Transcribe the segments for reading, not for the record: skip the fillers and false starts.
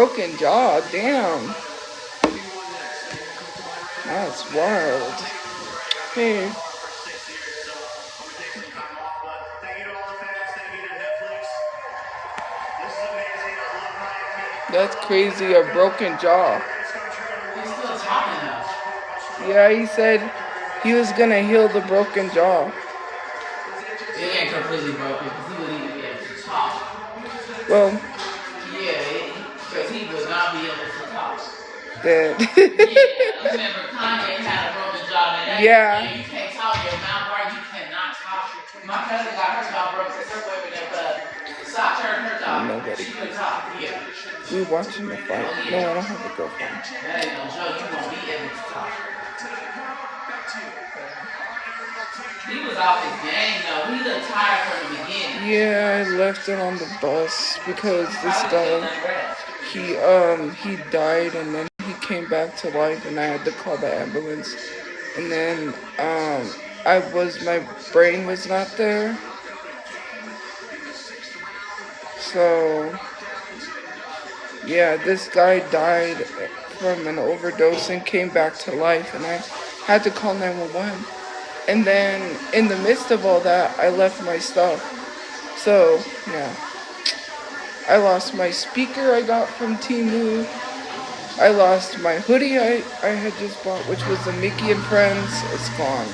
broken jaw. Damn. That's wild. Hey. That's crazy, a broken jaw. He's still talking though. Yeah, he said he was gonna heal the broken jaw. It ain't completely broken because he wouldn't even be able to talk. Well, yeah, because he would not be able to talk. Dead. Yeah, remember Kanye had a broken jaw and Yeah. You can't talk, your mouth right, you cannot talk. My cousin got her jaw broken, her women that stopped her jaw. Nobody. She couldn't talk, yeah. We watching the fight. Oh, yeah. No, I don't have a girlfriend. That ain't no joke, you won't be able to talk. He was off his game though. He looked tired from the beginning. Yeah, I left it on the bus because this guy, he died and then he came back to life and I had to call the ambulance. And then my brain was not there. So yeah, this guy died from an overdose and came back to life and I had to call 911. And then, in the midst of all that, I left my stuff. So, yeah. I lost my speaker I got from Temu. I lost my hoodie I had just bought, which was the Mickey and Friends. It's gone.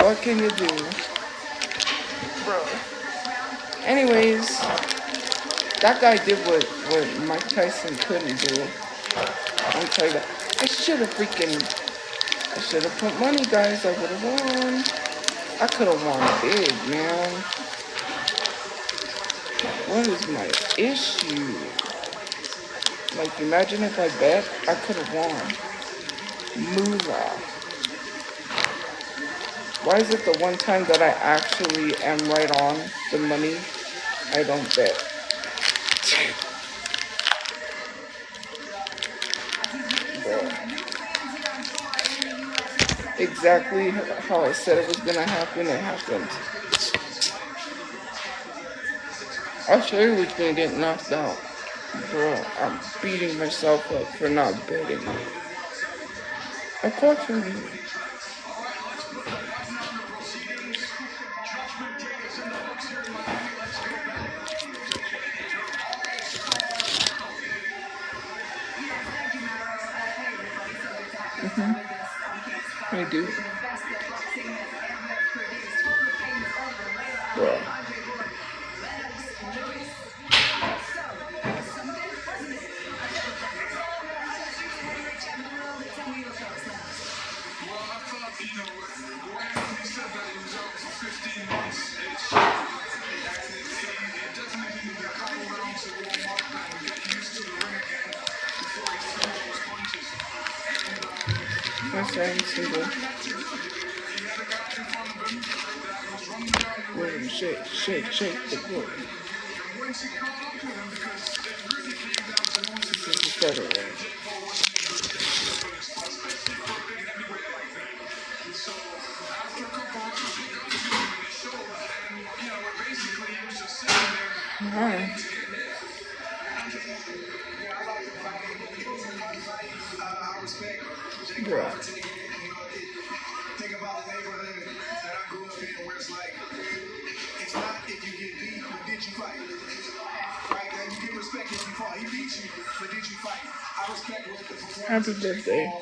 What can you do? Bro. Anyways, that guy did what Mike Tyson couldn't do. I'll tell you that. I should have put money, guys. I would have won. I could have won big, man. What is my issue? Like, imagine if I bet, I could have won. Moolah. Why is it the one time that I actually am right on the money, I don't bet? Exactly how I said it was gonna happen, it happened. I said I was gonna get knocked out. Bro, I'm beating myself up for not betting. Of course I do. I do. Bro. Yes, I am single. Boom, shake, shake, shake the board. This is the better way. Alright. Bro. Think about the neighborhood that I grew up in where it's like, it's not if you get beat, but did you fight? Right? That you get respect if you fought. He beat you, but did you fight? I respect what the performance. Happy birthday.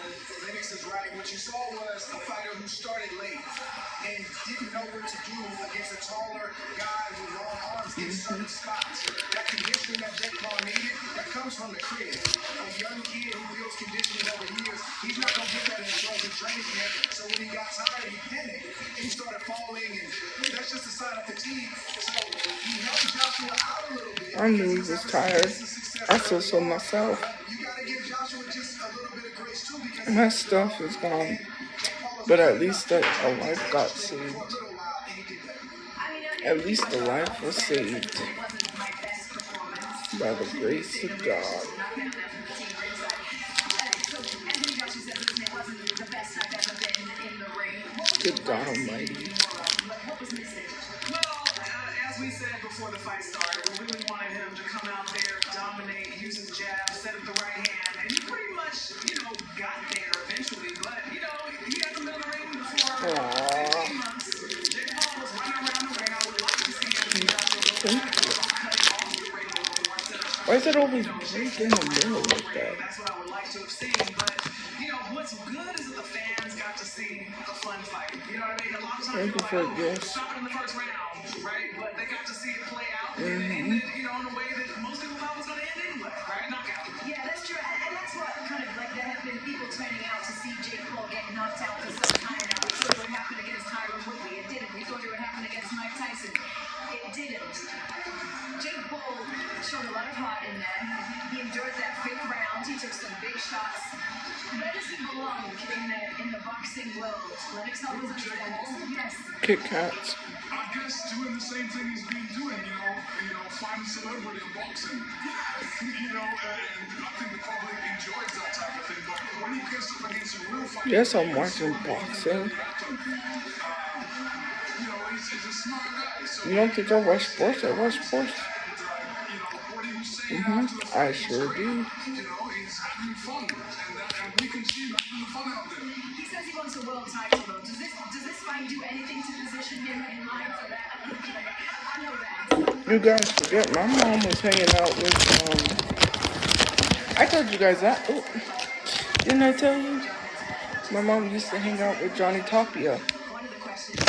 Lennox is right. What you saw was a fighter who started late and didn't know what to do against a taller guy with long arms in certain spots. That conditioning that Jake Paul needed, that comes from the crib. A young kid who builds conditioning over years, he's not going to get that in a Georgia training camp. So when he got tired, he panicked and he started falling, and that's just a sign of fatigue. So he helped Joshua out a little bit. I knew he was tired. I feel so myself. You got to give Joshua just a little bit of grace too, because my stuff is gone. But at least a life got saved. At least the life was saved by the grace of God. Good God Almighty. As we said before the fight started, we really wanted him to come out there, dominate, use his jab got there eventually, but you know, he hasn't been in the ring for Aww. 15 months. Jake Paul was running around the ring. I would like to see him cutting off the ring a little more. Why is it always right in the middle like that? That's what I would like to have seen, but you know what's good is that the fans got to see a fun fight. You know what I mean? A lot of times Thank you people for are like, this. stop it in the first round, right? But they got to see it play out, and ended, you know, in a way that most people thought was going to end anyway, right? Knockout. Yeah, that's true. And that's what kind of like there have been people turning out to see Jake Paul get knocked out for some time now. We thought it would happen against Tyron Woodley. It didn't. We thought it would happen against Mike Tyson. It didn't. Jake Paul showed a lot of heart in there. He enjoyed that fifth round. He took some big shots. Where does he belong in the boxing world? Lennox always understands. Yes. Kit Kats. I guess doing the same thing he's been doing, you know, find celebrity in boxing. You know, and I think the public enjoys that type of thing. But when he gets up against a real fighter, Yes, I'm watching boxing. you know, he's a smart guy. So You don't think I watch sports? I watch sports. you know, what he was saying after the I fight sure was great. do. You know, he's having fun, and we can see him having fun out there. He says he wants a world title though. Does this fight do anything to position him in line for that? I know that. You guys forget my mom was hanging out with I told you guys that. Oh, didn't I tell you? My mom used to hang out with Johnny Tophia. One of the questions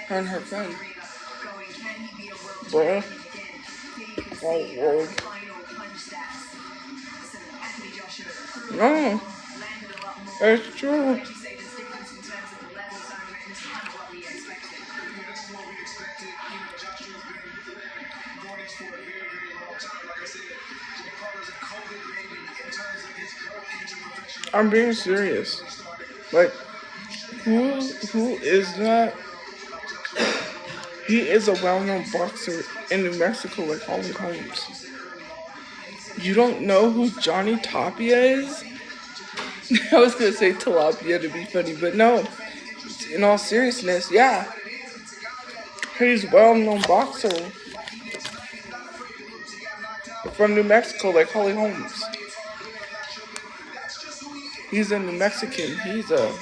Her and her friend. going, can he be a world Bruh. champion again? Here you can Oh, see Lord. the final punch stats. Listen, Anthony Joshua threw No, landed a lot more. that's true. Like you say, there's difference in terms of the levels are and it's kind of what we expected. Yeah, this is what we expected. You know, Joshua's been doing this for a very, very long time. Like I said, Jake Paul is a COVID baby in terms of his growth into professional. I'm being serious. Like, who is that? He is a well-known boxer in New Mexico, like Holly Holmes. You don't know who Johnny Tophia is? I was gonna say tilapia to be funny, but no. In all seriousness, yeah. He's a well-known boxer from New Mexico, like Holly Holmes. He's a New Mexican. He's a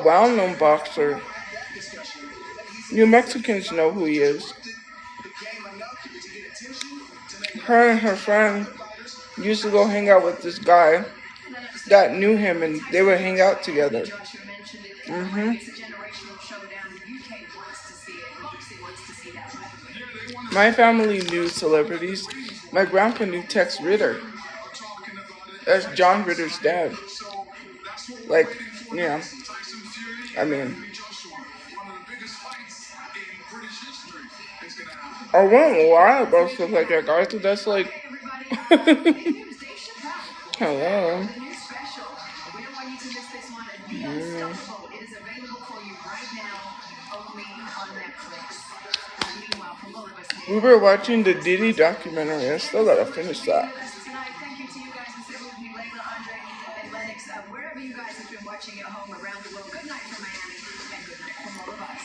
well-known boxer. New Mexicans know who he is. Her and her friend used to go hang out with this guy that knew him, and they would hang out together. Joshua mentioned it. It's a generational showdown. The UK wants to see it. Boxing wants to see that. My family knew celebrities. My grandpa knew Tex Ritter. That's John Ritter's dad. Like, yeah. I mean, I won't lie about stuff like that, guys. So that's like, hello. The new special. We don't want you to miss this one. The Unstoppable. It is available for you right now, only on Netflix. Meanwhile, from all of us We were watching the Diddy documentary. I still gotta finish that. tonight, thank you to you guys for sitting with me, Layla, Andre, and Lennox. Wherever you guys have been watching at home around the world, good night from Miami, and good night from all of us.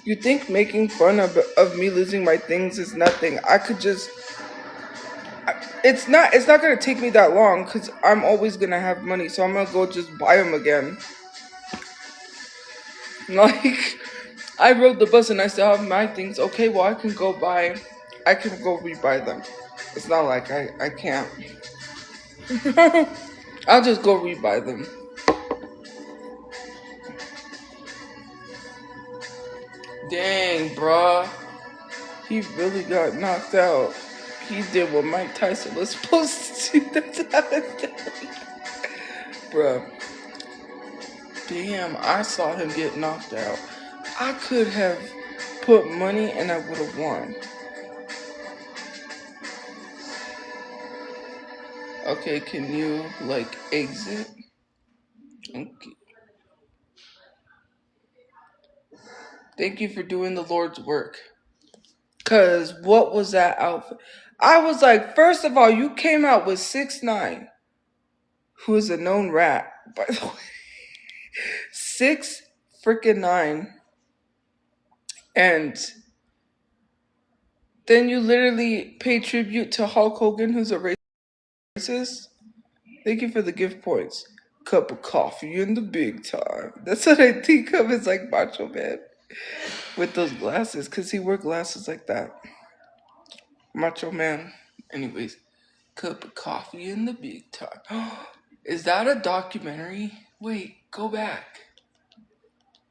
You think making fun of me losing my things is nothing? I could just. It's not gonna take me that long because I'm always gonna have money, so I'm gonna go just buy them again. Like, I rode the bus and I still have my things. Okay, well I can go rebuy them. It's not like I can't. I'll just go rebuy them. Dang, bruh. He really got knocked out. He did what Mike Tyson was supposed to do. Bruh. Damn, I saw him get knocked out. I could have put money and I would have won. Okay, can you, like, exit? Okay. Thank you for doing the Lord's work. Cause what was that outfit? I was like, first of all, you came out with 6ix9ine, who is a known rat, by the way. 6 freaking 9, and then you literally pay tribute to Hulk Hogan, who's a racist. Thank you for the gift points. Cup of coffee in the big time. That's what I think of as like Macho Man with those glasses, because he wore glasses like that. Macho Man. Anyways, cup of coffee in the big time. Is that a documentary? Wait, go back.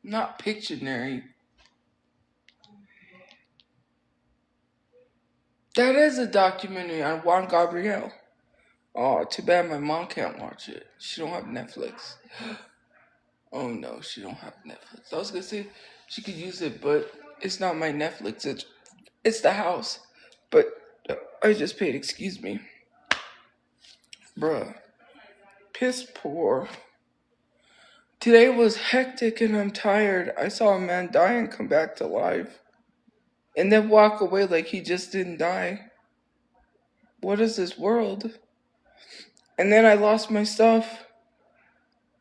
Not Pictionary. That is a documentary on Juan Gabriel. Oh, too bad my mom can't watch it. She don't have Netflix. Oh no, she don't have Netflix. I was gonna say she could use it, but it's not my Netflix. It's the house. But I just paid. Excuse me, bruh. Piss poor. Today was hectic and I'm tired. I saw a man die and come back to life, and then walk away like he just didn't die. What is this world? And then I lost my stuff,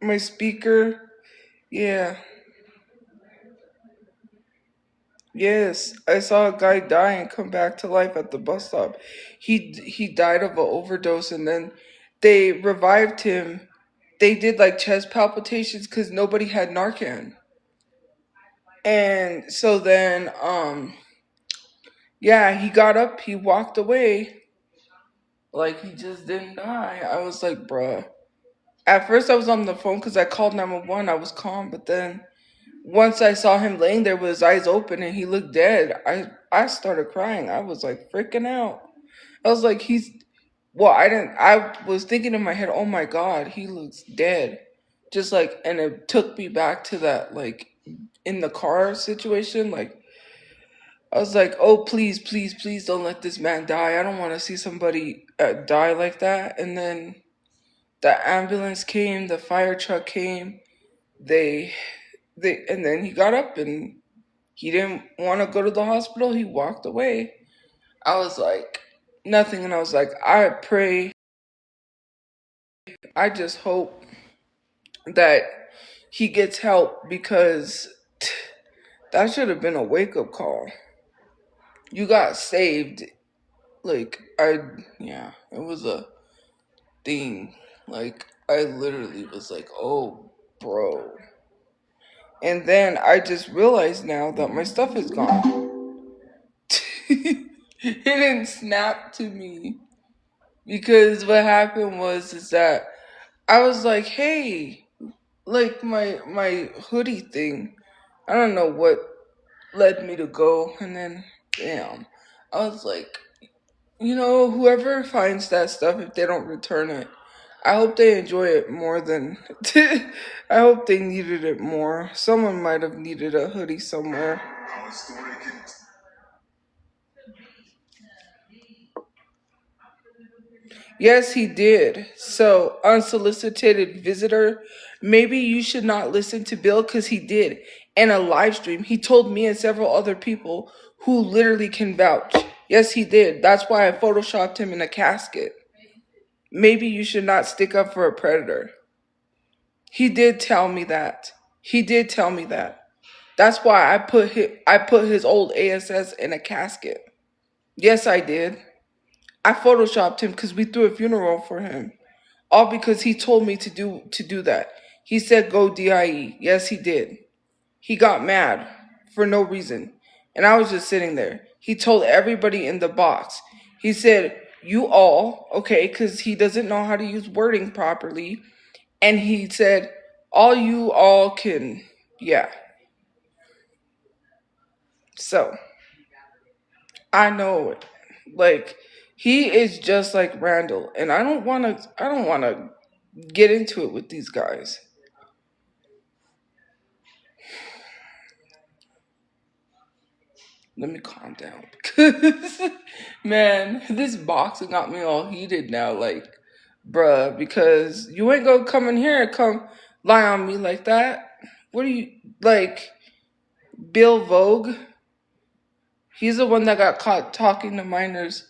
my speaker. Yeah. Yes, I saw a guy die and come back to life at the bus stop. He died of an overdose, and then they revived him. They did like chest palpitations because nobody had Narcan. And so then yeah, he got up, he walked away like he just didn't die. I was like, bruh. At first I was on the phone because I called 911. I was calm, but then once I saw him laying there with his eyes open and he looked dead, I started crying. I was like freaking out. I was like, I was thinking in my head, oh my God, he looks dead. Just like, and it took me back to that, like, in the car situation. Like, I was like, oh, please, please, please don't let this man die. I don't want to see somebody die like that. And then the ambulance came, the fire truck came. They, and then he got up and he didn't want to go to the hospital. He walked away. I was like, nothing. And I was like, I pray. I just hope that he gets help because that should have been a wake up call. You got saved. Like, yeah, it was a thing. Like, I literally was like, oh, bro. And then I just realized now that my stuff is gone. It didn't snap to me. Because what happened is that I was like, hey, like my hoodie thing. I don't know what led me to go, and then damn. I was like, whoever finds that stuff, if they don't return it, I hope they enjoy it more than I hope they needed it more. Someone might have needed a hoodie somewhere. Yes, he did. So, unsolicited visitor, maybe you should not listen to Bill because he did. In a live stream, he told me and several other people who literally can vouch. Yes, he did. That's why I photoshopped him in a casket. Maybe you should not stick up for a predator. He did tell me that. He did tell me that. That's why I put his old ASS in a casket. Yes, I did. I photoshopped him because we threw a funeral for him. All because he told me to do that. He said go DIE. Yes, he did. He got mad for no reason. And I was just sitting there. He told everybody in the box. He said, you all, okay, because he doesn't know how to use wording properly. And he said, you all can, yeah. So, I know it. Like, he is just like Randall. And I don't wanna get into it with these guys. Let me calm down because man, this boxing got me all heated now. Like, bruh, because you ain't gonna come in here and come lie on me like that. What are you like, Bill Vogue? He's the one that got caught talking to minors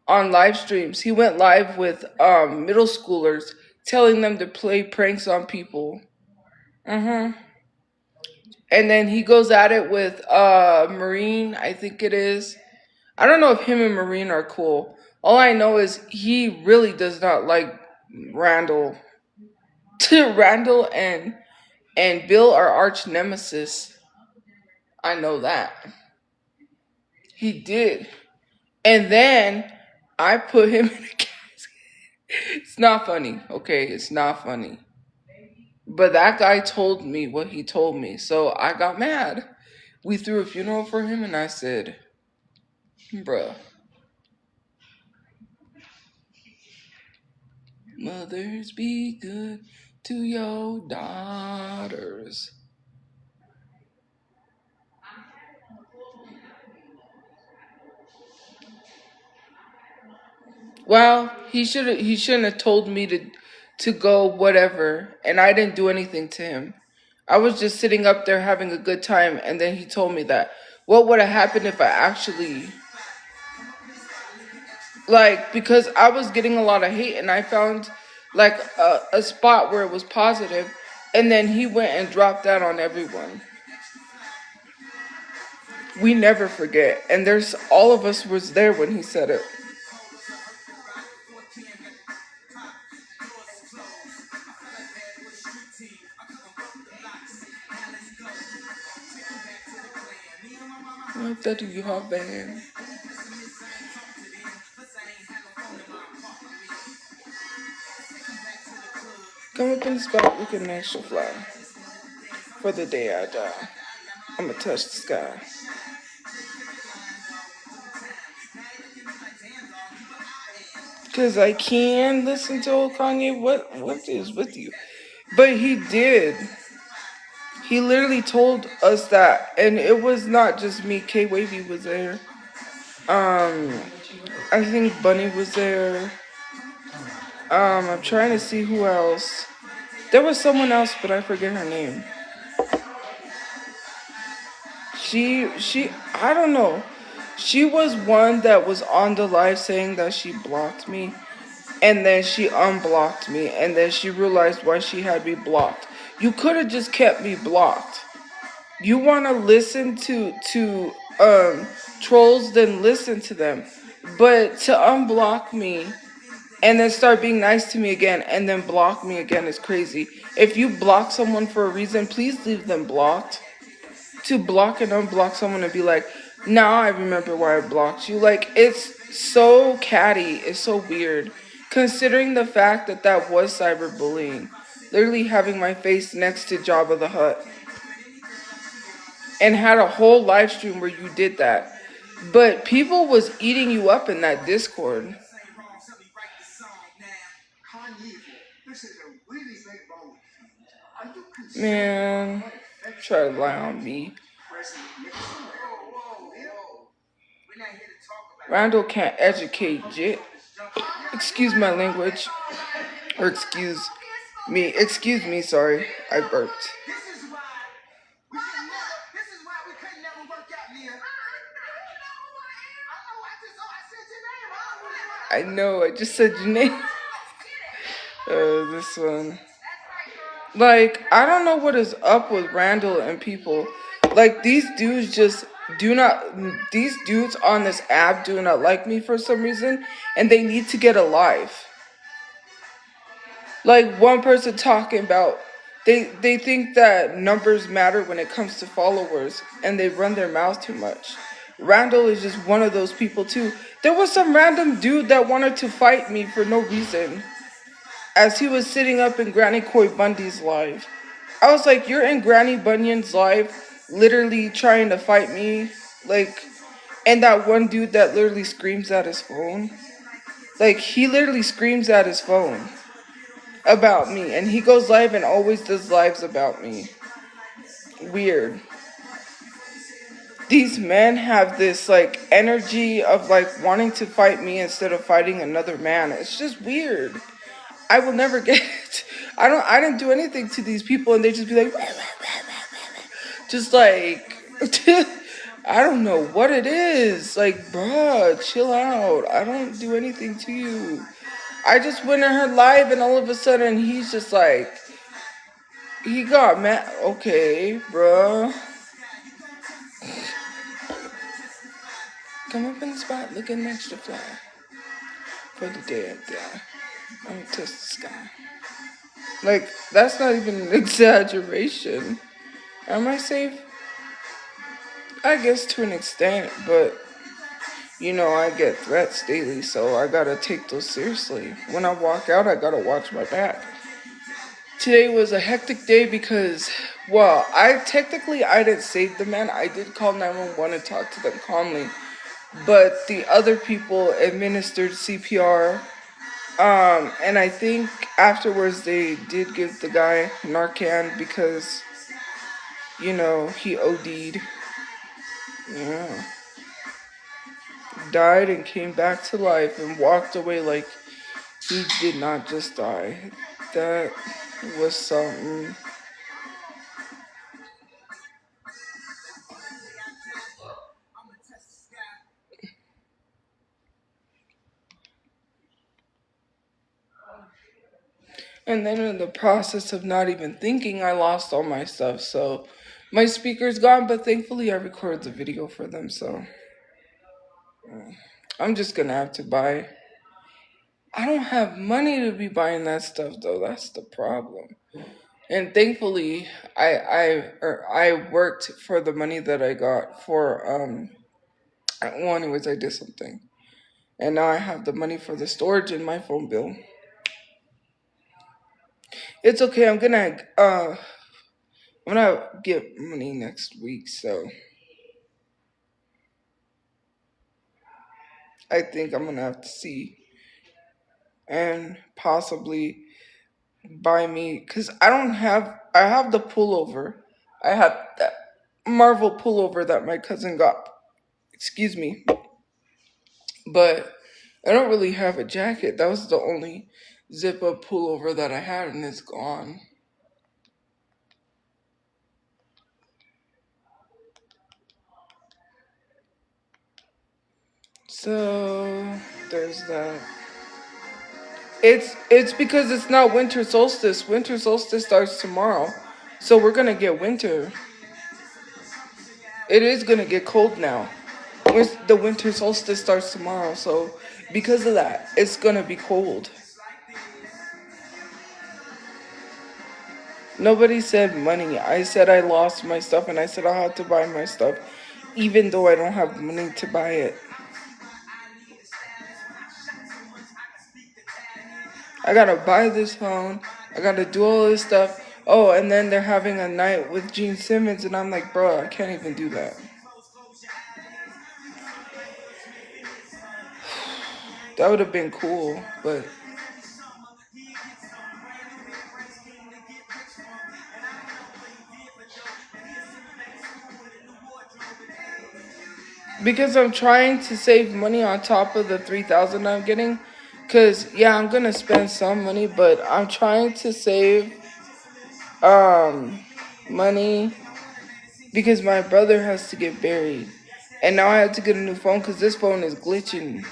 on live streams. He went live with middle schoolers, telling them to play pranks on people. And then he goes at it with Marine, I think it is. I don't know if him and Marine are cool. All I know is he really does not like Randall. Randall and Bill are arch nemesis. I know that. He did. And then I put him in a casket. It's not funny, okay? It's not funny. But that guy told me what he told me, so I got mad. We threw a funeral for him, and I said, bruh, mothers be good to your daughters. Well, he shouldn't have told me to go whatever, and I didn't do anything to him. I was just sitting up there having a good time, and then he told me that. What would have happened if I actually, like, because I was getting a lot of hate, and I found like a spot where it was positive, and then he went and dropped that on everyone. We never forget, and there's all of us was there when he said it. What that do you have, man? Come up in the spot, we can extra fly. For the day I die, I'ma touch the sky. Cause I can listen to old Kanye. What is with you? But he did. He literally told us that, and it was not just me. K Wavy was there. I think Bunny was there. I'm trying to see who else. There was someone else, but I forget her name. I don't know. She was one that was on the live saying that she blocked me, and then she unblocked me, and then she realized why she had me blocked. You could have just kept me blocked. You want to listen to trolls, then listen to them. But to unblock me and then start being nice to me again and then block me again is crazy. If you block someone for a reason, please leave them blocked. To block and unblock someone and be like, now I remember why I blocked you. Like, it's so catty. It's so weird. Considering the fact that that was cyberbullying. Literally having my face next to Jabba the Hutt. And had a whole live stream where you did that. But people was eating you up in that Discord. Man, try to lie on me. Randall can't educate Jit. Excuse my language. Or excuse me, sorry. I burped. I know, I just said your name. This one. Like, I don't know what is up with Randall and people. Like, these dudes on this app do not like me for some reason, and they need to get a life. Like, one person talking about, they think that numbers matter when it comes to followers, and they run their mouth too much. Randall is just one of those people too. There was some random dude that wanted to fight me for no reason. As he was sitting up in Granny Koi Bundy's live. I was like, you're in Granny Bunyan's live, literally trying to fight me. Like, and that one dude that literally screams at his phone. Like, he literally screams at his phone about me. And he goes live and always does lives about me. Weird. These men have this, like, energy of, like, wanting to fight me instead of fighting another man. It's just weird. I will never get it. I didn't do anything to these people, and they just be like, just like, I don't know what it is. Like, bruh, chill out. I don't do anything to you. I just went in her live, and all of a sudden, he's just like, he got mad. Okay, bruh. Come up in the spot looking extra fly for the day up there. I'm gonna touch the sky. Like, that's not even an exaggeration. Am I safe? I guess to an extent, but you know, I get threats daily, so I gotta take those seriously. When I walk out, I gotta watch my back. Today was a hectic day because, well, I didn't save the man. I did call 911 and talk to them calmly, but the other people administered CPR. And I think afterwards they did give the guy Narcan because, you know, he OD'd. Yeah. Died and came back to life and walked away like he did not just die. That was something. And then in the process of not even thinking, I lost all my stuff. So my speaker's gone, but thankfully I recorded the video for them. So I'm just gonna have to buy. I don't have money to be buying that stuff though. That's the problem. And thankfully, I worked for the money that I got for well, anyways, I did something, and now I have the money for the storage and my phone bill. It's okay. I'm gonna get money next week, so I think I'm gonna have to see and possibly buy me, because I have the pullover. I have that Marvel pullover that my cousin got. Excuse me. But I don't really have a jacket. That was the only zip up pullover that I had, and it's gone. So there's that. It's because it's not winter solstice. Winter solstice starts tomorrow. So we're gonna get winter. It is gonna get cold now. The winter solstice starts tomorrow, so because of that, it's gonna be cold. Nobody said money. I said I lost my stuff, and I said I had to buy my stuff, even though I don't have money to buy it. I gotta buy this phone. I gotta do all this stuff. Oh, and then they're having a night with Gene Simmons, and I'm like, bro, I can't even do that. That would have been cool, but because I'm trying to save money on top of the $3,000 I'm getting, cause yeah, I'm gonna spend some money, but I'm trying to save money because my brother has to get buried, and now I have to get a new phone because this phone is glitching.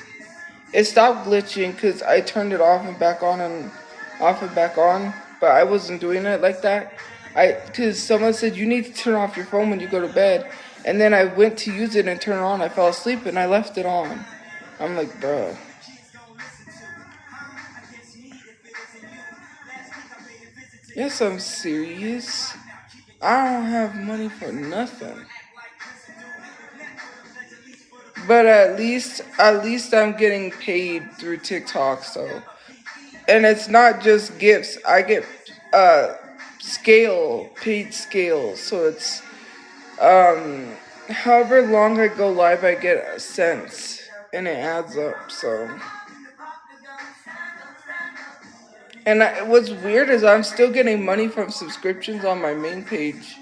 It stopped glitching because I turned it off and back on and off and back on, but I wasn't doing it like that. Because someone said you need to turn off your phone when you go to bed, and then I went to use it and turn it on. I fell asleep and I left it on. I'm like, bruh. Yes, I'm serious. I don't have money for nothing. But at least I'm getting paid through TikTok, so. And it's not just gifts. I get paid scale. So it's however long I go live, I get cents, and it adds up. So. And what's weird is I'm still getting money from subscriptions on my main page.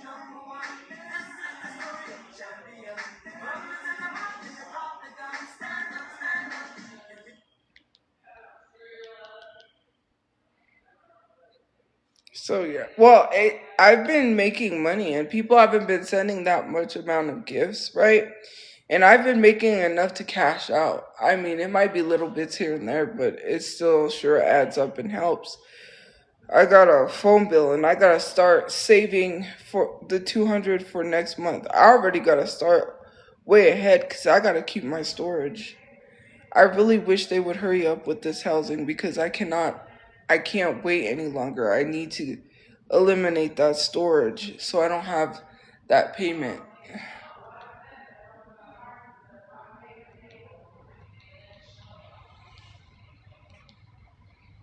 So yeah, well, I've been making money, and people haven't been sending that much amount of gifts, right? And I've been making enough to cash out. I mean, it might be little bits here and there, but it still sure adds up and helps. I got a phone bill, and I gotta start saving for the $200 for next month. I already gotta start way ahead because I gotta keep my storage. I really wish they would hurry up with this housing because I can't wait any longer. I need to eliminate that storage so I don't have that payment.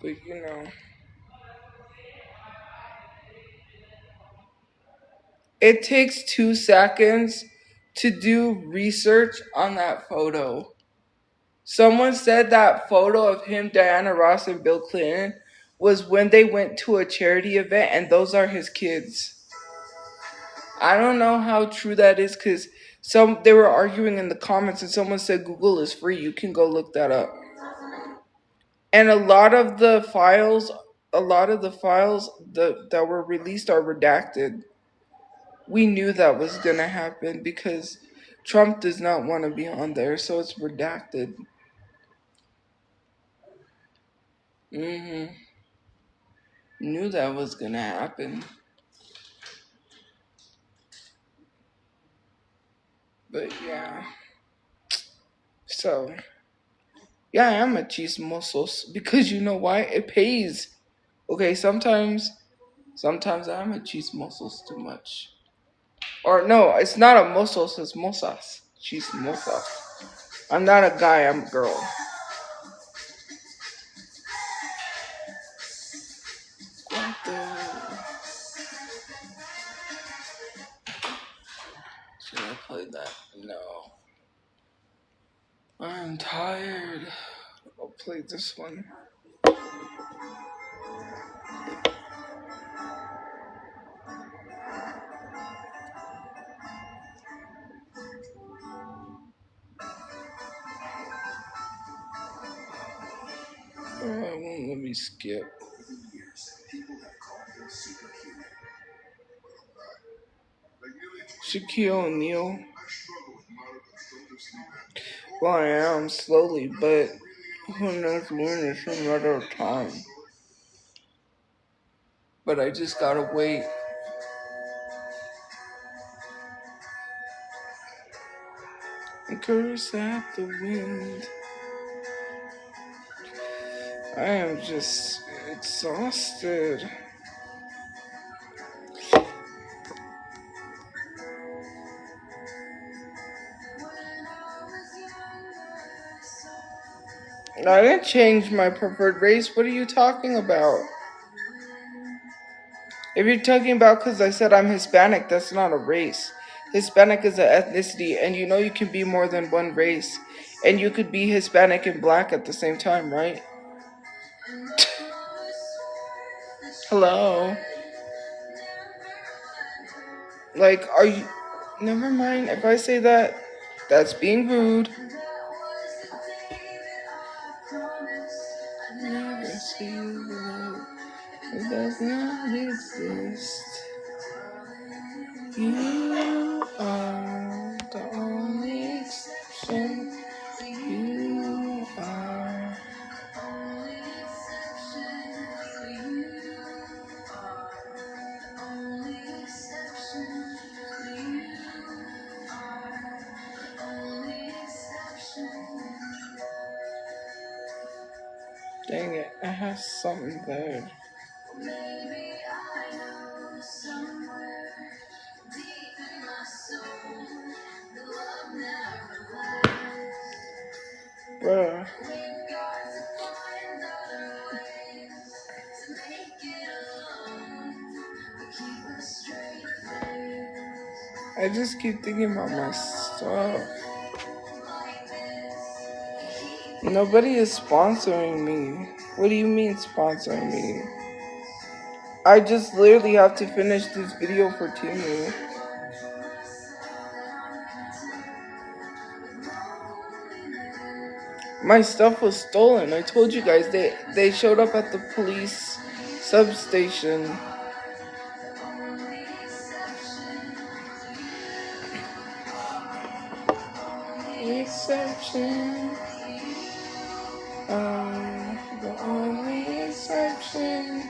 But it takes 2 seconds to do research on that photo. Someone said that photo of him, Diana Ross, and Bill Clinton was when they went to a charity event, and those are his kids. I don't know how true that is because they were arguing in the comments, and someone said Google is free. You can go look that up. And a lot of the files that were released are redacted. We knew that was gonna happen because Trump does not want to be on there, so it's redacted. Knew that was gonna happen. But yeah. So yeah, I am a chismosos because you know why? It pays. Okay, sometimes I am a chismosos too much. Or no, it's not a mosos, it's mosas. Chismosas. I'm not a guy, I'm a girl. Should I play that? No. I'm tired. I'll play this one. Oh, it won't let me skip. Shaquille O'Neal. Well, I am slowly, but who knows when it's a matter of time. But I just gotta wait. And curse at the wind. I am just exhausted. I didn't change my preferred race. What are you talking about? If you're talking about because I said I'm Hispanic, that's not a race. Hispanic is an ethnicity, and you know you can be more than one race. And you could be Hispanic and black at the same time, right? Hello? Like, are you... Never mind. If I say that, that's being rude. Never see love. It does not exist. You are the only exception. You are. Dang it, I have something there. Bruh. I just keep thinking about my stuff. Nobody is sponsoring me. What do you mean sponsoring me? I just literally have to finish this video for Timu. My stuff was stolen. I told you guys they showed up at the police substation. Exception. The only exception.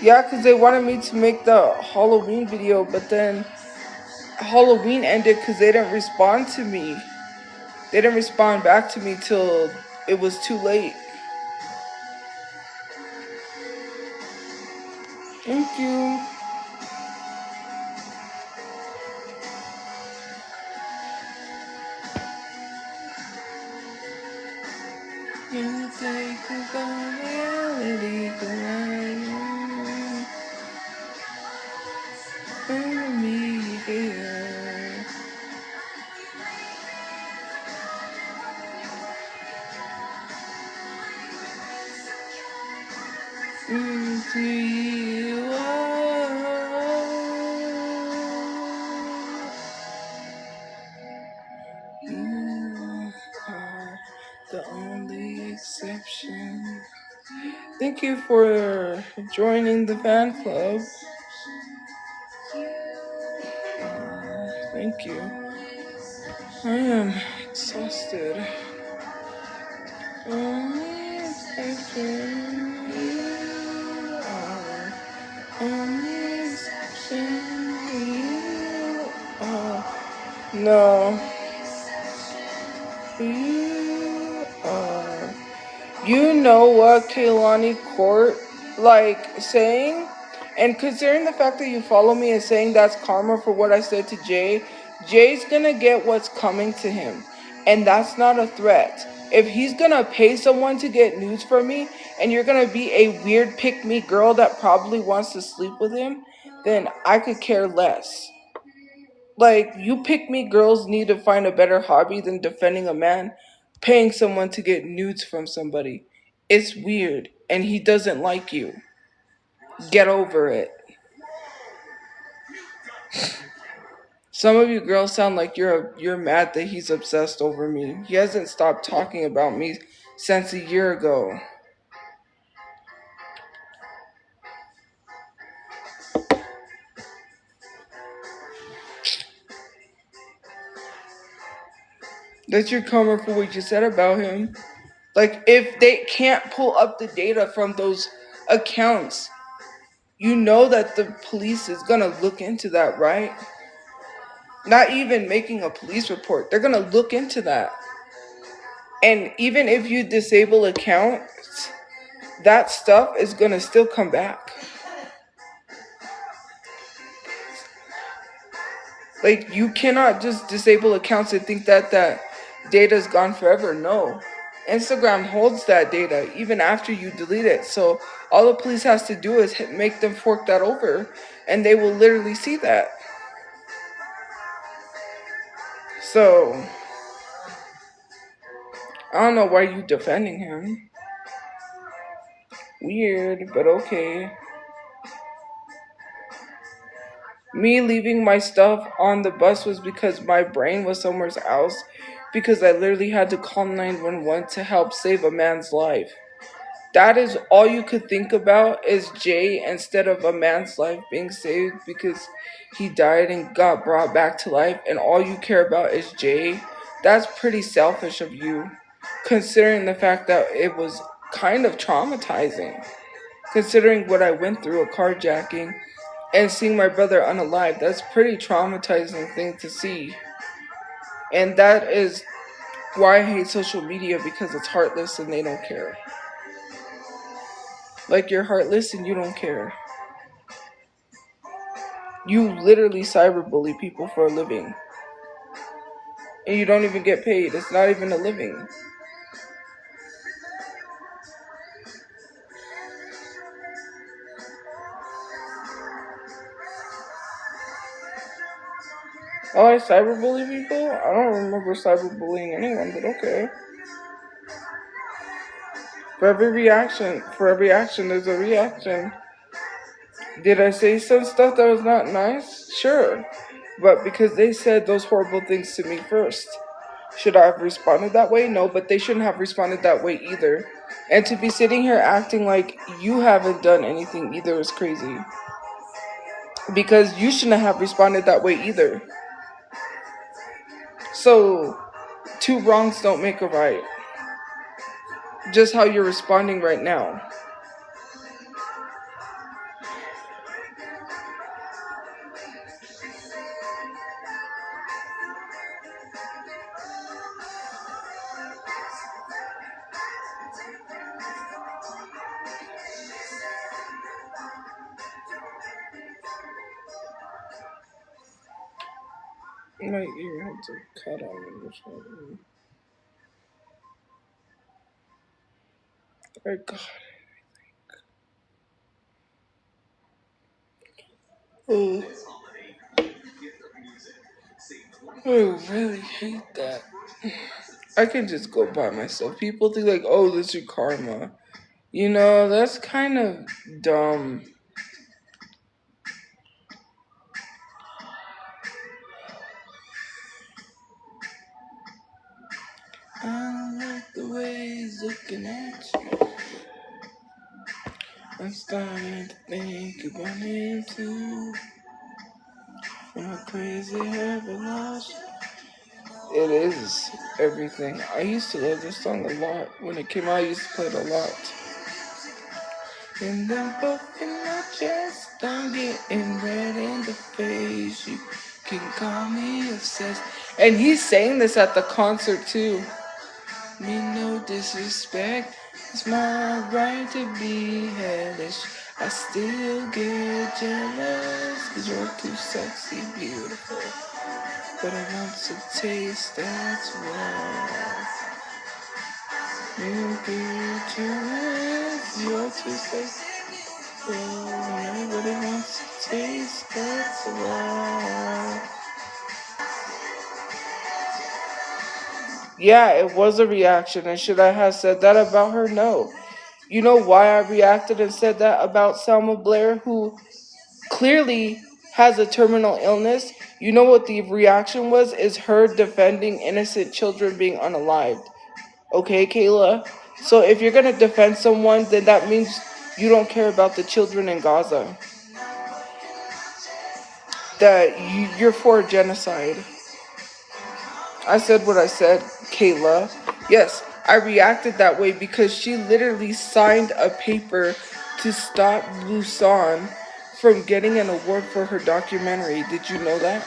Yeah, because they wanted me to make the Halloween video, but then Halloween ended because they didn't respond to me. They didn't respond back to me till it was too late. Thank you. You take the reality from me here. To you are the only exception. Thank you for joining the fan club. Thank you. I am exhausted. Only exception you are. Only exception you are. No. You are. You know what Kaylani Court saying? And considering the fact that you follow me and saying that's karma for what I said to Jay, Jay's gonna get what's coming to him. And that's not a threat. If he's gonna pay someone to get news from me, and you're gonna be a weird pick-me girl that probably wants to sleep with him, then I could care less. You pick-me girls need to find a better hobby than defending a man paying someone to get nudes from somebody. It's weird, and he doesn't like you. Get over it. Some of you girls sound like you're mad that he's obsessed over me. He hasn't stopped talking about me since a year ago. That's your karma for what you said about him. If they can't pull up the data from those accounts, you know that the police is gonna look into that, right? Not even making a police report. They're gonna look into that. And even if you disable accounts, that stuff is gonna still come back. You cannot just disable accounts and think that that data is gone forever. No. Instagram holds that data even after you delete it. So all the police has to do is make them fork that over, and they will literally see that. So I don't know why you defending him. Weird, but okay. Me leaving my stuff on the bus was because my brain was somewhere else, because I literally had to call 911 to help save a man's life. That is all you could think about is Jay instead of a man's life being saved because he died and got brought back to life, and all you care about is Jay. That's pretty selfish of you, considering the fact that it was kind of traumatizing. Considering what I went through, a carjacking, and seeing my brother unalive, that's pretty traumatizing thing to see. And that is why I hate social media, because it's heartless and they don't care. You're heartless and you don't care. You literally cyberbully people for a living. And you don't even get paid. It's not even a living. Oh, I cyberbully people? I don't remember cyberbullying anyone, but okay. For every action, there's a reaction. Did I say some stuff that was not nice? Sure. But because they said those horrible things to me first. Should I have responded that way? No, but they shouldn't have responded that way either. And to be sitting here acting like you haven't done anything either is crazy. Because you shouldn't have responded that way either. So, two wrongs don't make a right. Just how you're responding right now. My ear had to cut on me or something. Oh God. Oh, I really hate that. I can just go by myself. People think like, oh, this is your karma. You know, that's kind of dumb. I don't like the way he's looking at you. I'm starting to think about him too. Am I crazy? Have I lost? It is everything. I used to love this song a lot. When it came out, I used to play it a lot. And I'm both in my chest, I'm getting red in the face. You can call me obsessed. And he sang this at the concert too. Me no disrespect, it's my right to be hellish. I still get jealous, cause you're too sexy, beautiful. But I want to taste, that's why. You get jealous, you're too sexy. Nobody wants to taste, that's why. Yeah, it was a reaction, and should I have said that about her? No. You know why I reacted and said that about Selma Blair, who clearly has a terminal illness? You know what the reaction was? Is her defending innocent children being unalived. Okay, Kayla? So if you're gonna defend someone, then that means you don't care about the children in Gaza. That you're for genocide. I said what I said, Kayla. Yes, I reacted that way because she literally signed a paper to stop Busan from getting an award for her documentary. Did you know that?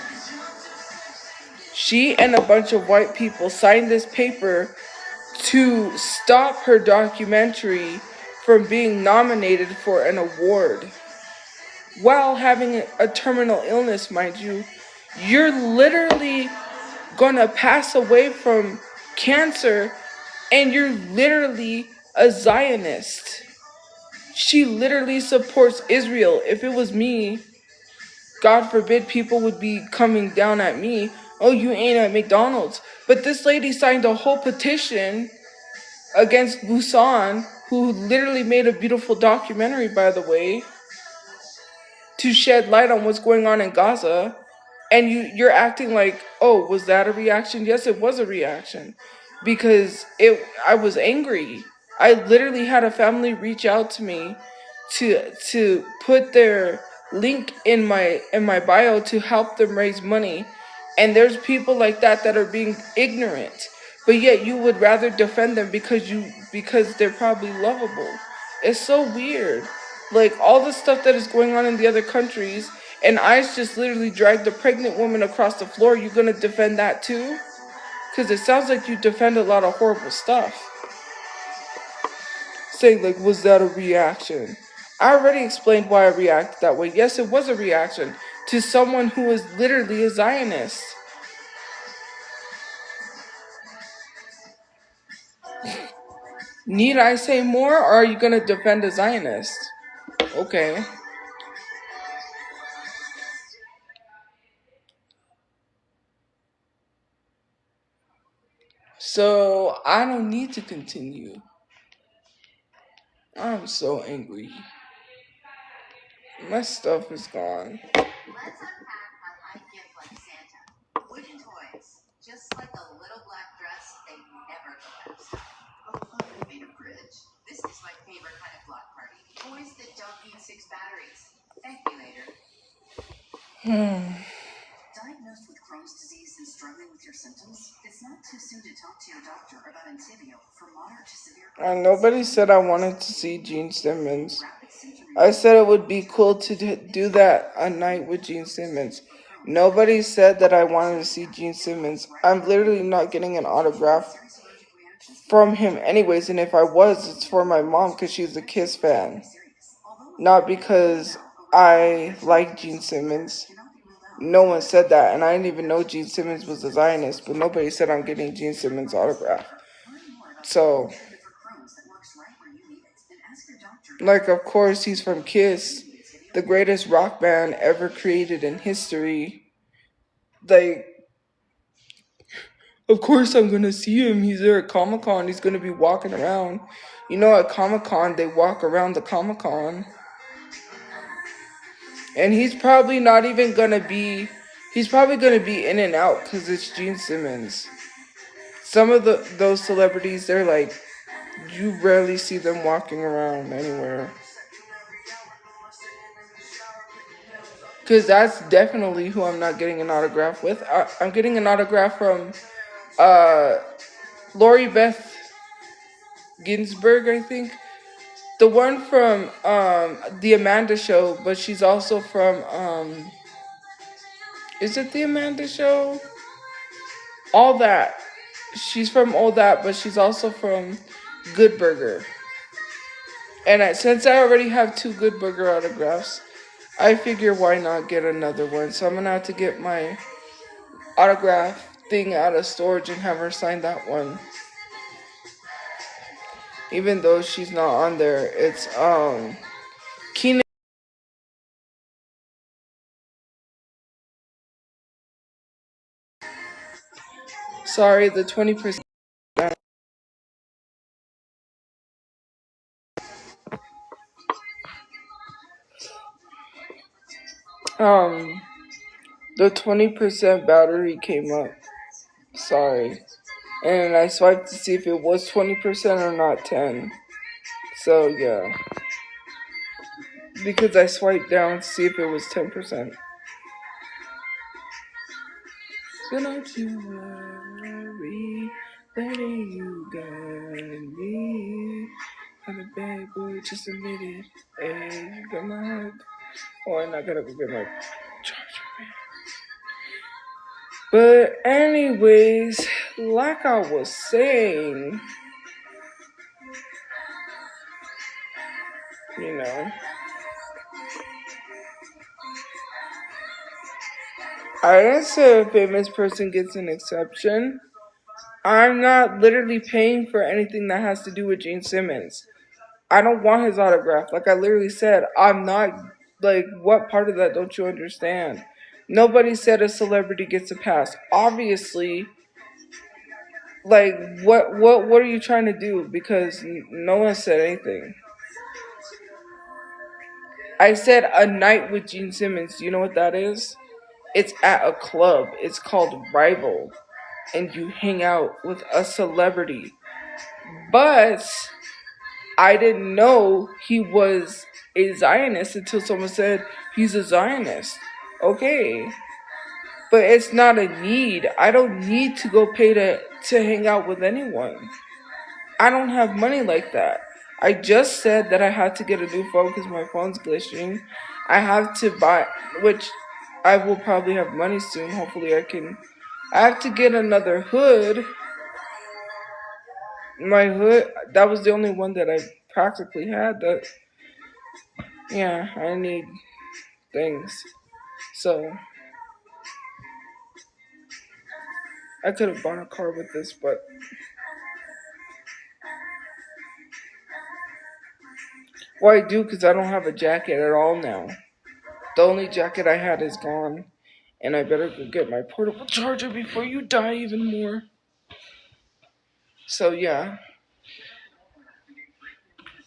She and a bunch of white people signed this paper to stop her documentary from being nominated for an award. While having a terminal illness, mind you, you're literally gonna pass away from cancer and you're literally a Zionist. She literally supports Israel. If it was me, God forbid, people would be coming down at me. Oh, you ain't at McDonald's. But this lady signed a whole petition against Busan, who literally made a beautiful documentary, by the way, to shed light on what's going on in Gaza. And you're acting like, oh, was that a reaction? Yes, it was a reaction. Because I was angry. I literally had a family reach out to me to put their link in my bio to help them raise money. And there's people like that are being ignorant. But yet you would rather defend them because they're probably lovable. It's so weird. Like all the stuff that is going on in the other countries, and ICE just literally dragged a pregnant woman across the floor. You gonna defend that too? Because it sounds like you defend a lot of horrible stuff. Saying like, was that a reaction? I already explained why I reacted that way. Yes, it was a reaction to someone who is literally a Zionist. Need I say more, or are you gonna defend a Zionist? Okay. So I don't need to continue. I'm so angry. My stuff is gone. Let's unpack how life gets like Santa. Wooden toys, just like a little black dress, they never go out of style. Oh, I made a bridge. This is my favorite kind of block party. Toys that don't need 6 batteries. Thank you later. Diagnosed with Crohn's disease and struggling with your symptoms, it's not too soon to talk to your doctor about Entyvio for moderate to severe. Nobody said I wanted to see Gene Simmons. I said it would be cool to do that a night with Gene Simmons. Nobody said that I wanted to see Gene Simmons. I'm literally not getting an autograph from him anyways, and if I was, it's for my mom because she's a Kiss fan. Not because I like Gene Simmons. No one said that, and I didn't even know Gene Simmons was a Zionist, but nobody said I'm getting Gene Simmons' autograph. So, like, of course, he's from Kiss, the greatest rock band ever created in history. Like, of course I'm gonna see him. He's there at Comic-Con. He's gonna be walking around. You know, at Comic-Con, they walk around the Comic-Con. And he's probably not even gonna be... He's probably gonna be in and out because it's Gene Simmons. Some of those celebrities, they're like... You rarely see them walking around anywhere. Because that's definitely who I'm not getting an autograph with. I'm getting an autograph from Lori Beth Ginsburg, I think. The one from The Amanda Show, but she's also from... is it The Amanda Show? All That. She's from All That, but she's also from Good Burger. And since I already have 2 Good Burger autographs, I figure why not get another one. So I'm going to have to get my autograph thing out of storage and have her sign that one. Even though she's not on there, it's Keenan. Sorry, the 20%. The 20% battery came up. Sorry. And I swiped to see if it was 20% or not 10. So yeah. Because I swiped down to see if it was 10%. So don't you worry, baby, you got me. I'm a bad boy, just admit it. Hey, you got my heart. Oh, and I gotta go get my charger, man. But anyways, like I was saying, you know, I didn't say a famous person gets an exception. I'm not literally paying for anything that has to do with Gene Simmons. I don't want his autograph. Like I literally said, I'm not, like, what part of that don't you understand? Nobody said a celebrity gets a pass. Obviously, like, what are you trying to do? Because no one said anything. I said a night with Gene Simmons. Do you know what that is? It's at a club. It's called Rival. And you hang out with a celebrity. But I didn't know he was a Zionist until someone said he's a Zionist. Okay. But it's not a need. I don't need to go pay to hang out with anyone. I don't have money like that. I just said that I had to get a new phone because my phone's glitching. I have to buy, which I will probably have money soon. Hopefully I have to get another hood. My hood, that was the only one that I practically had. That, yeah, I need things. So, I could have bought a car with this, but well, I do because I don't have a jacket at all now. The only jacket I had is gone. And I better go get my portable charger before you die even more. So, yeah.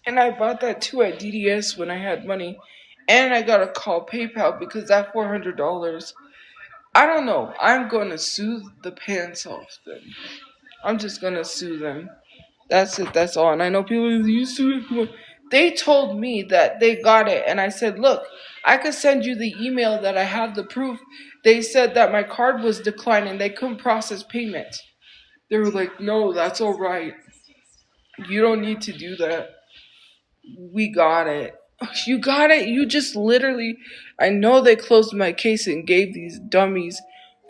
And I bought that too at DDS when I had money. And I got to call PayPal because that $400, I don't know. I'm going to sue the pants off them. I'm just going to sue them. That's it. That's all. And I know people used to it. They told me that they got it. And I said, look, I could send you the email that I have the proof. They said that my card was declining. They couldn't process payment. They were like, no, that's all right. You don't need to do that. We got it. You got it? You just literally... I know they closed my case and gave these dummies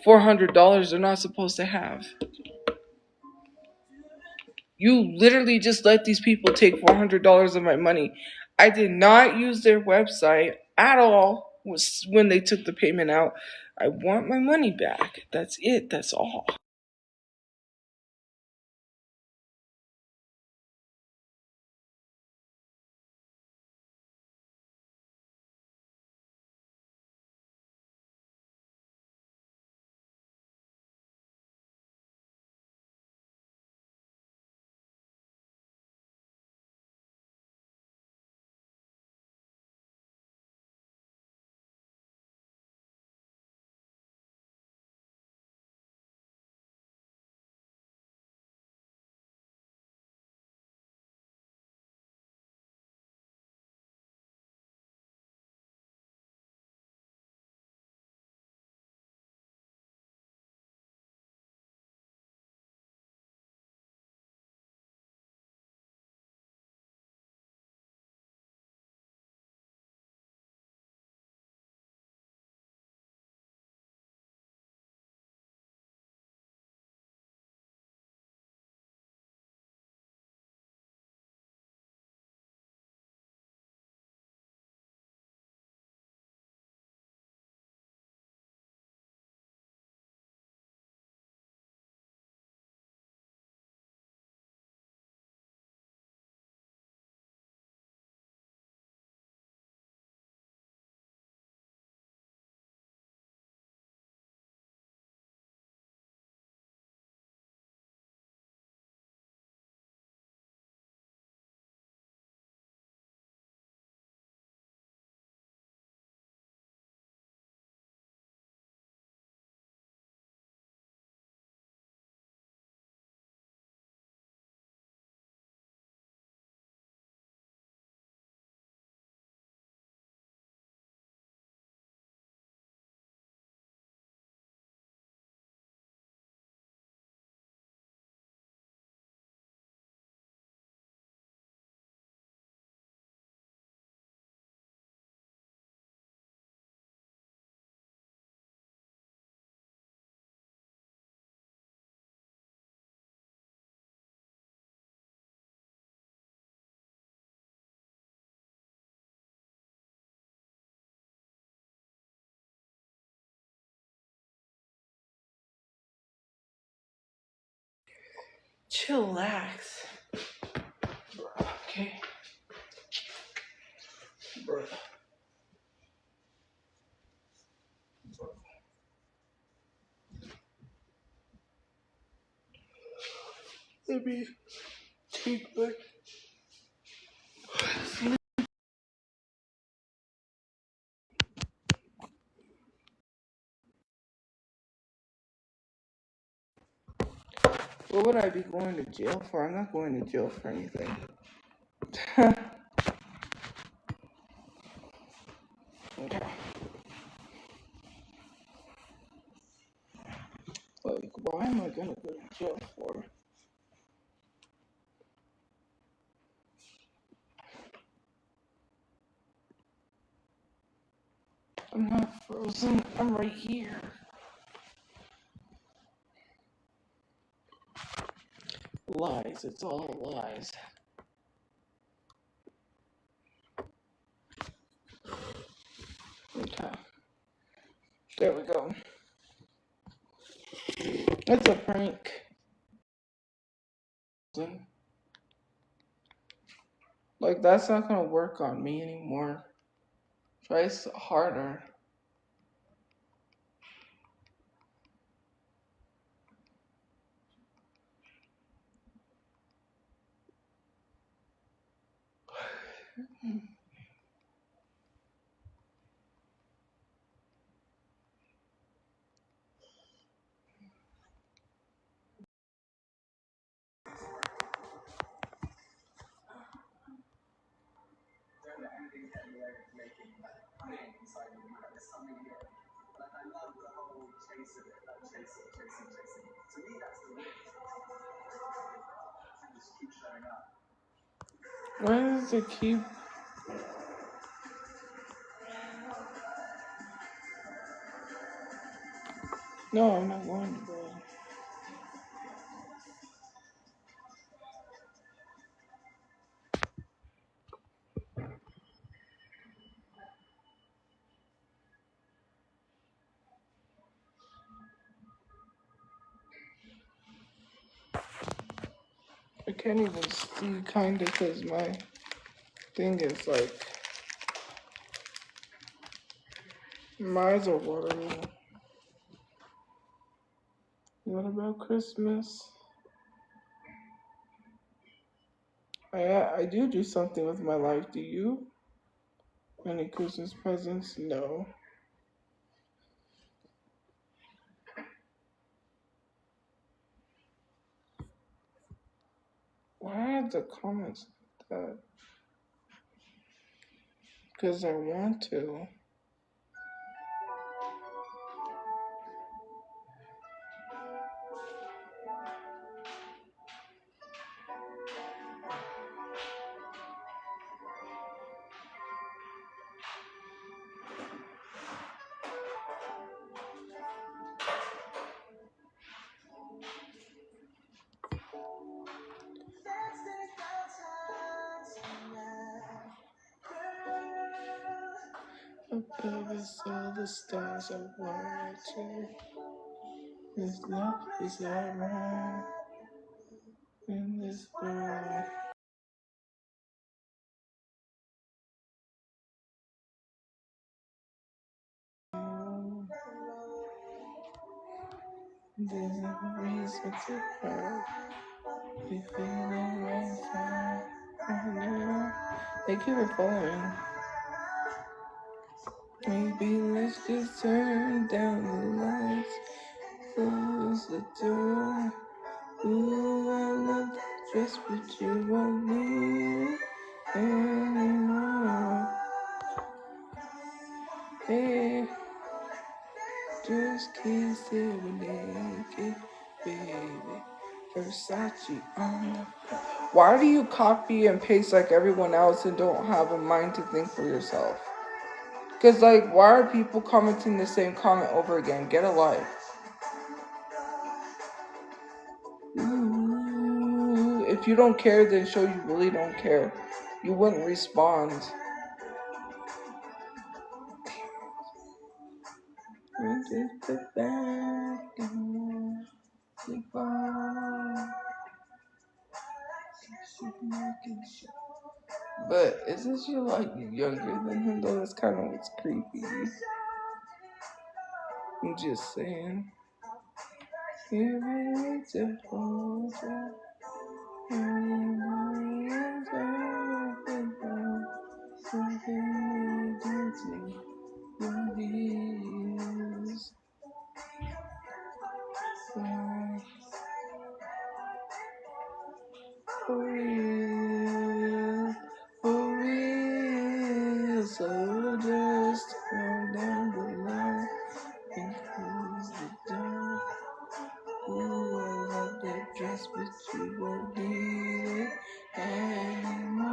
$400 they're not supposed to have. You literally just let these people take $400 of my money. I did not use their website at all. was when they took the payment out. I want my money back. That's it. That's all. Chillax. Okay. Bro. Let me take my sleep. What would I be going to jail for? I'm not going to jail for anything. Okay. Like, why am I gonna go to jail for? I'm not frozen. I'm right here. Lies. It's all lies. Okay. There we go. It's a prank. Like, that's not gonna work on me anymore. Try harder. Why does it keep... No, I'm not going to bed. I can't even see kinda because my thing is like, my eyes are watering. What about Christmas? I do something with my life. Do you? Any Christmas presents? No. Why are the comments like that? Because I want to. Above us all the stars are watching. This love is alright in this world. There's no reason to cry. We feeling right now. Thank you for following. Maybe let's just turn down the lights, close the door. Ooh, I love just what you won't need anymore. Hey, just kiss it naked, baby. Versace on the floor. Why do you copy and paste like everyone else and don't have a mind to think for yourself? Because, like, why are people commenting the same comment over again? Get a life. Ooh, if you don't care, then show you really don't care. You wouldn't respond. Just put back in the bar. But isn't she like younger than him though? That's kind of what's creepy. I'm just saying. You need to hold you. For real, for real. So just turn down the light and close the door. Ooh, I love that dress, but you won't need it anymore.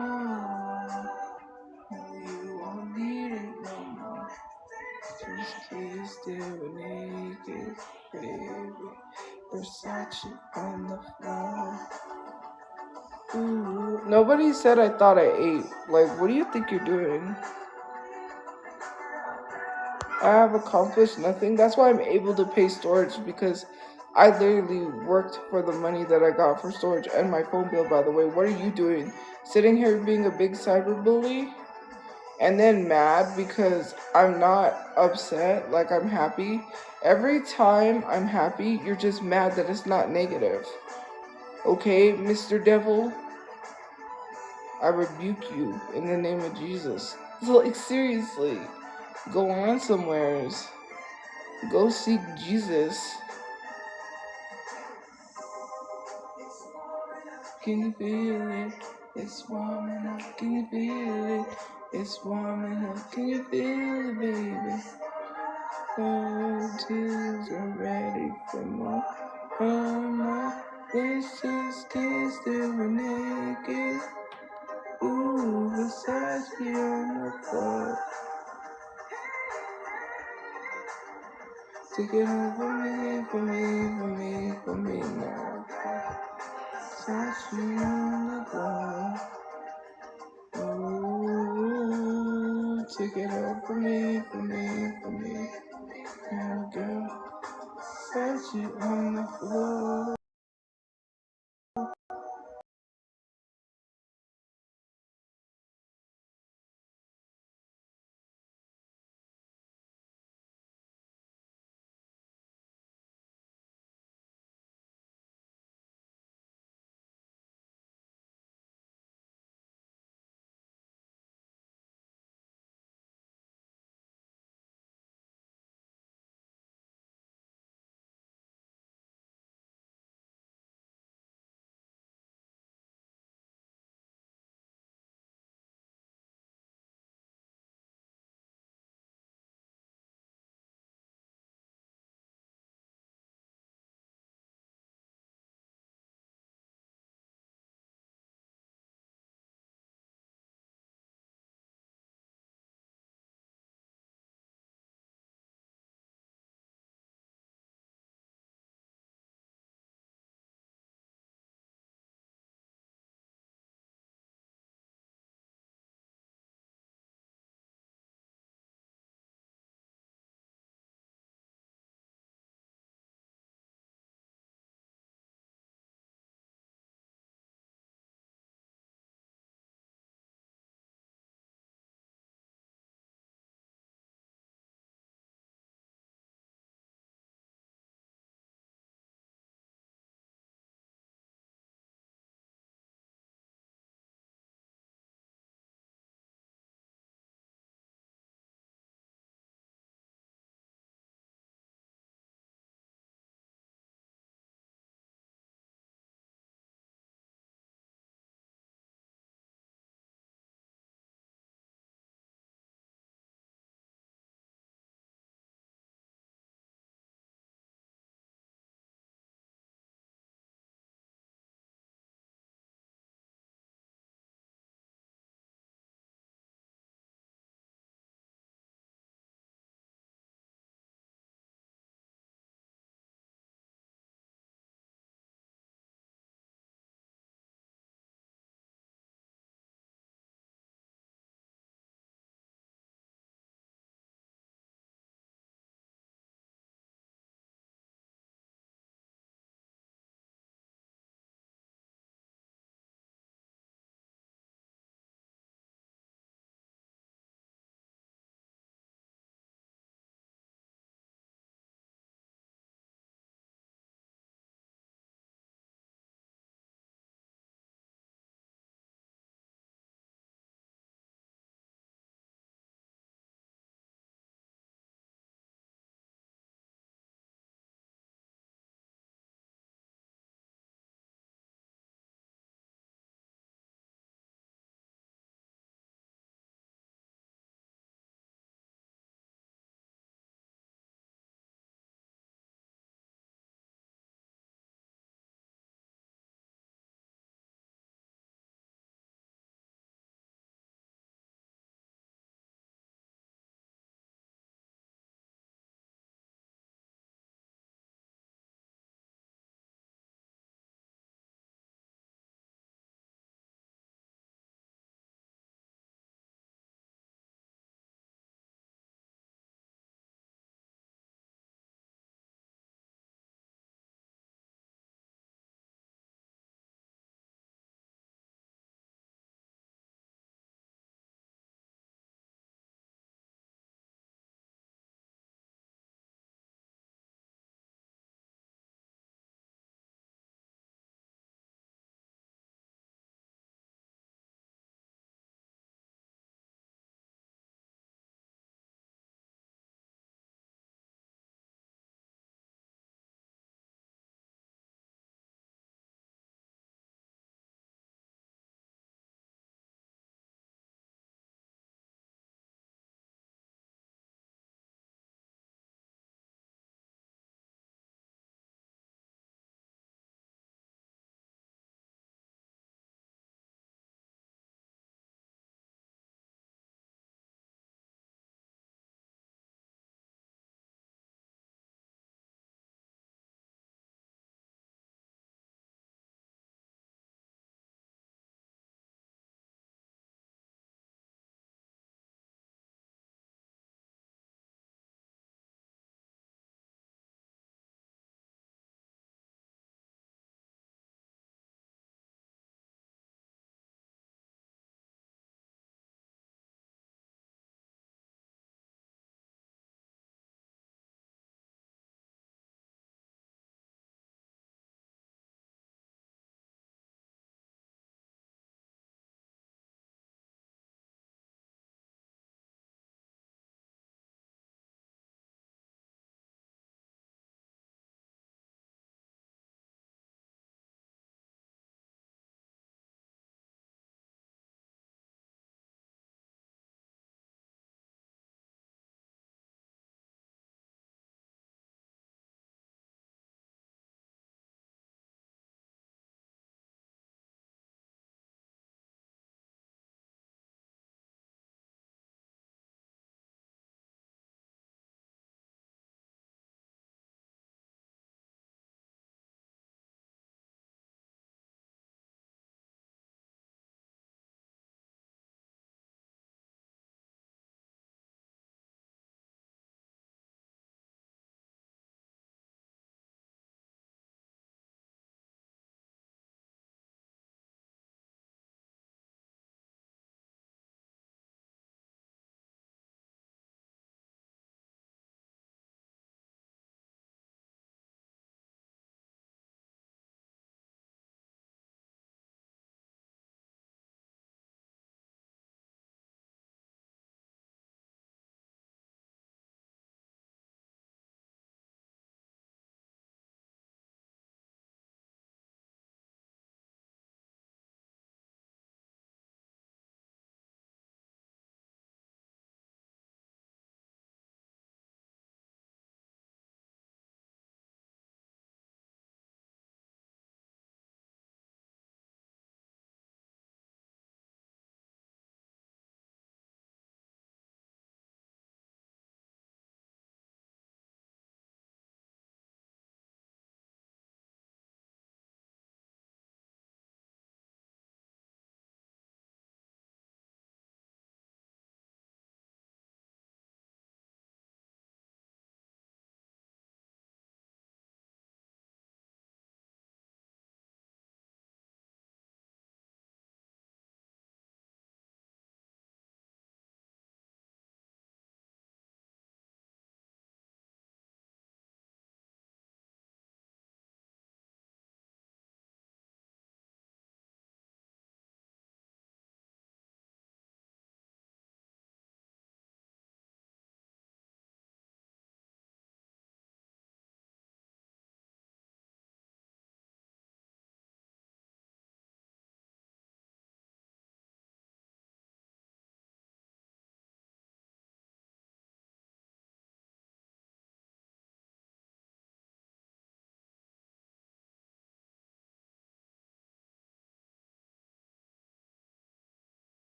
No, you won't need it no more. Just kiss there naked, baby. Versace on the floor. Ooh, nobody said I thought I ate. Like, what do you think you're doing? I have accomplished nothing. That's why I'm able to pay storage, because I literally worked for the money that I got for storage and my phone bill, by the way. What are you doing? Sitting here being a big cyberbully? And then mad because I'm not upset, like I'm happy. Every time I'm happy, you're just mad that it's not negative. Okay, Mr. Devil? I rebuke you in the name of Jesus. So, like, seriously, go on somewheres. Go seek Jesus. Can you feel it? It's warming up. Can you feel it? It's warming up. Can you feel it, baby? Oh, tears are ready for more. Oh, my. Let's just kiss till we're naked. Ooh, Versace on the floor. Take it over me, for me, for me, for me now. Versace on the floor. Ooh, take it over me, for me, for me. Now, girl. Versace on